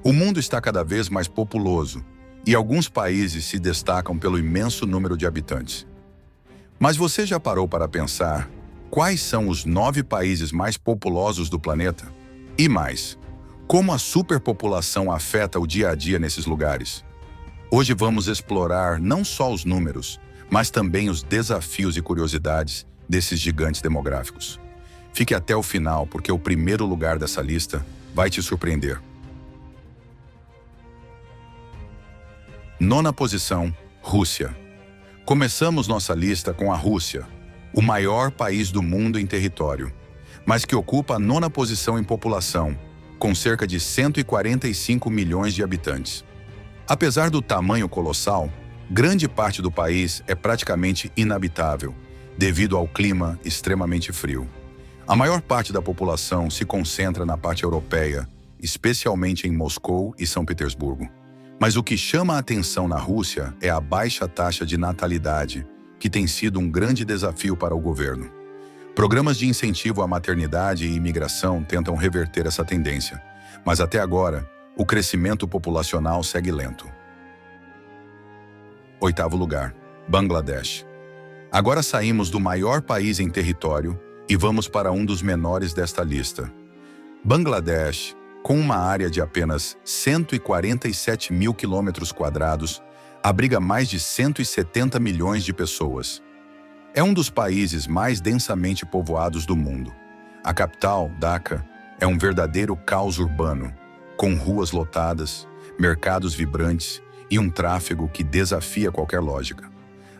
O mundo está cada vez mais populoso e alguns países se destacam pelo imenso número de habitantes. Mas você já parou para pensar quais são os 9 países mais populosos do planeta? E mais, como a superpopulação afeta o dia a dia nesses lugares? Hoje vamos explorar não só os números, mas também os desafios e curiosidades desses gigantes demográficos. Fique até o final, porque o primeiro lugar dessa lista vai te surpreender. 9ª posição, Rússia. Começamos nossa lista com a Rússia, o maior país do mundo em território, mas que ocupa a 9ª posição em população, com cerca de 145 milhões de habitantes. Apesar do tamanho colossal, grande parte do país é praticamente inabitável, devido ao clima extremamente frio. A maior parte da população se concentra na parte europeia, especialmente em Moscou e São Petersburgo. Mas o que chama a atenção na Rússia é a baixa taxa de natalidade, que tem sido um grande desafio para o governo. Programas de incentivo à maternidade e imigração tentam reverter essa tendência, mas até agora, o crescimento populacional segue lento. 8º lugar, Bangladesh. Agora saímos do maior país em território e vamos para um dos menores desta lista. Bangladesh, com uma área de apenas 147 mil quilômetros quadrados, abriga mais de 170 milhões de pessoas. É um dos países mais densamente povoados do mundo. A capital, Dhaka, é um verdadeiro caos urbano, com ruas lotadas, mercados vibrantes e um tráfego que desafia qualquer lógica.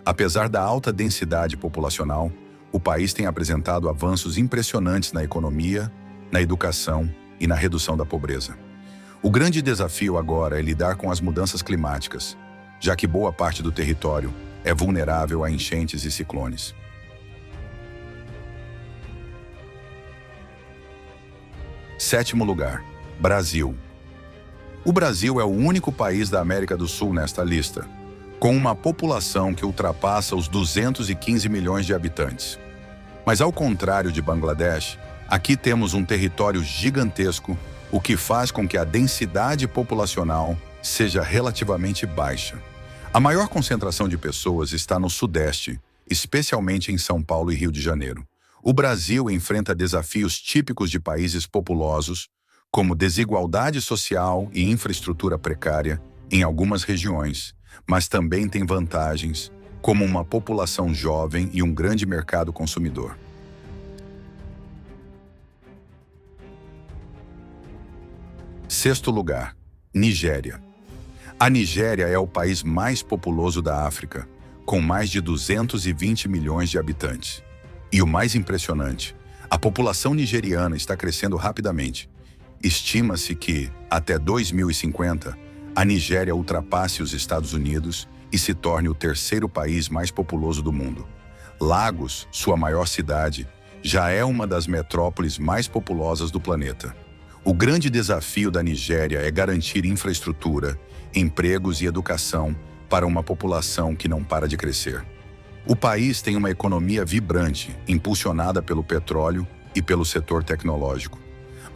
Apesar da alta densidade populacional, o país tem apresentado avanços impressionantes na economia, na educação e na redução da pobreza. O grande desafio agora é lidar com as mudanças climáticas, já que boa parte do território é vulnerável a enchentes e ciclones. 7º lugar, Brasil. O Brasil é o único país da América do Sul nesta lista, com uma população que ultrapassa os 215 milhões de habitantes. Mas ao contrário de Bangladesh, aqui temos um território gigantesco, o que faz com que a densidade populacional seja relativamente baixa. A maior concentração de pessoas está no Sudeste, especialmente em São Paulo e Rio de Janeiro. O Brasil enfrenta desafios típicos de países populosos, como desigualdade social e infraestrutura precária em algumas regiões, mas também tem vantagens, como uma população jovem e um grande mercado consumidor. 6º lugar, Nigéria. A Nigéria é o país mais populoso da África, com mais de 220 milhões de habitantes. E o mais impressionante, a população nigeriana está crescendo rapidamente. Estima-se que, até 2050, a Nigéria ultrapasse os Estados Unidos e se torne o 3º país mais populoso do mundo. Lagos, sua maior cidade, já é uma das metrópoles mais populosas do planeta. O grande desafio da Nigéria é garantir infraestrutura, empregos e educação para uma população que não para de crescer. O país tem uma economia vibrante, impulsionada pelo petróleo e pelo setor tecnológico.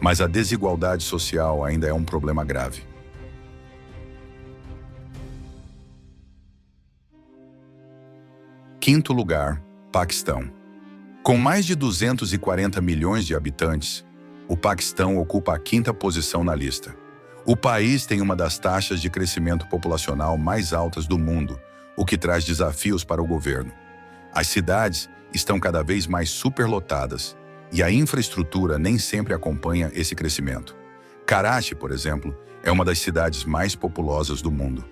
Mas a desigualdade social ainda é um problema grave. 5º lugar, Paquistão. Com mais de 240 milhões de habitantes, o Paquistão ocupa a 5ª posição na lista. O país tem uma das taxas de crescimento populacional mais altas do mundo, o que traz desafios para o governo. As cidades estão cada vez mais superlotadas e a infraestrutura nem sempre acompanha esse crescimento. Karachi, por exemplo, é uma das cidades mais populosas do mundo.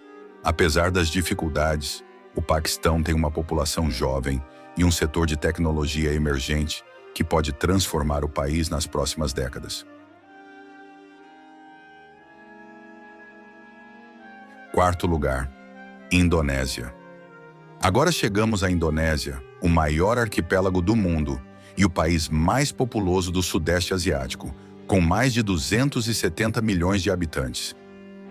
Apesar das dificuldades, o Paquistão tem uma população jovem e um setor de tecnologia emergente que pode transformar o país nas próximas décadas. 4º lugar, Indonésia. Agora chegamos à Indonésia, o maior arquipélago do mundo e o país mais populoso do Sudeste Asiático, com mais de 270 milhões de habitantes.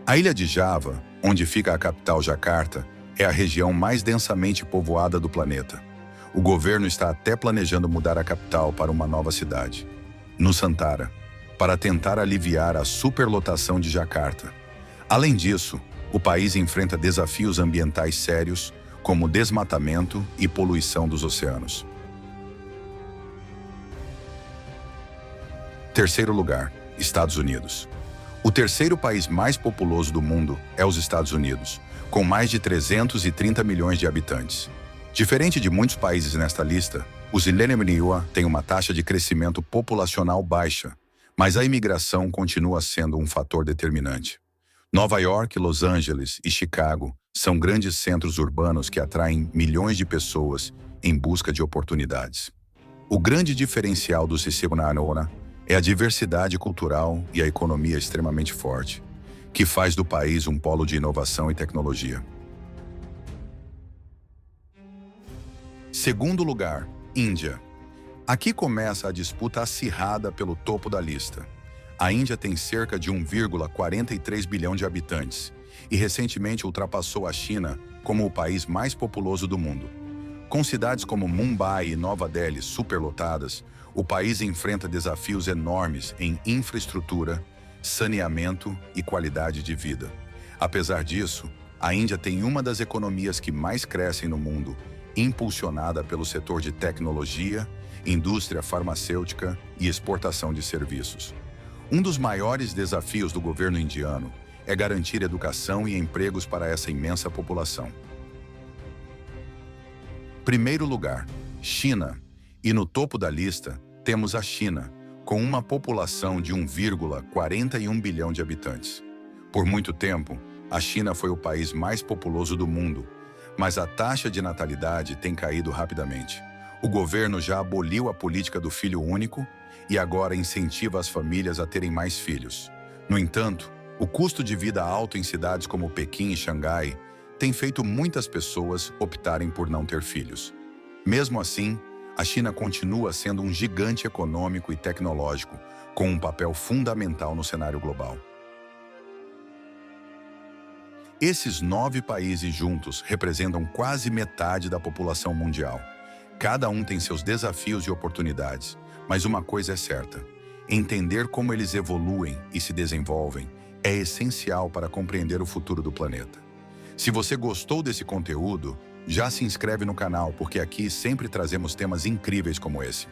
A ilha de Java, onde fica a capital Jakarta, é a região mais densamente povoada do planeta. O governo está até planejando mudar a capital para uma nova cidade, Nusantara, para tentar aliviar a superlotação de Jakarta. Além disso, o país enfrenta desafios ambientais sérios, como desmatamento e poluição dos oceanos. Terceiro lugar, Estados Unidos. O terceiro país mais populoso do mundo é os Estados Unidos, com mais de 330 milhões de habitantes. Diferente de muitos países nesta lista, os Millennials têm uma taxa de crescimento populacional baixa, mas a imigração continua sendo um fator determinante. Nova York, Los Angeles e Chicago são grandes centros urbanos que atraem milhões de pessoas em busca de oportunidades. O grande diferencial do sistema é a diversidade cultural e a economia extremamente forte, que faz do país um polo de inovação e tecnologia. Segundo lugar, Índia. Aqui começa a disputa acirrada pelo topo da lista. A Índia tem cerca de 1,43 bilhão de habitantes e recentemente ultrapassou a China como o país mais populoso do mundo. Com cidades como Mumbai e Nova Delhi superlotadas, o país enfrenta desafios enormes em infraestrutura, saneamento e qualidade de vida. Apesar disso, a Índia tem uma das economias que mais crescem no mundo, impulsionada pelo setor de tecnologia, indústria farmacêutica e exportação de serviços. Um dos maiores desafios do governo indiano é garantir educação e empregos para essa imensa população. Primeiro lugar, China. E no topo da lista, temos a China, com uma população de 1,41 bilhão de habitantes. Por muito tempo, a China foi o país mais populoso do mundo, mas a taxa de natalidade tem caído rapidamente. O governo já aboliu a política do filho único e agora incentiva as famílias a terem mais filhos. No entanto, o custo de vida alto em cidades como Pequim e Xangai tem feito muitas pessoas optarem por não ter filhos. Mesmo assim, a China continua sendo um gigante econômico e tecnológico, com um papel fundamental no cenário global. Esses 9 países juntos representam quase metade da população mundial. Cada um tem seus desafios e oportunidades, mas uma coisa é certa: entender como eles evoluem e se desenvolvem é essencial para compreender o futuro do planeta. Se você gostou desse conteúdo, já se inscreve no canal, porque aqui sempre trazemos temas incríveis como esse.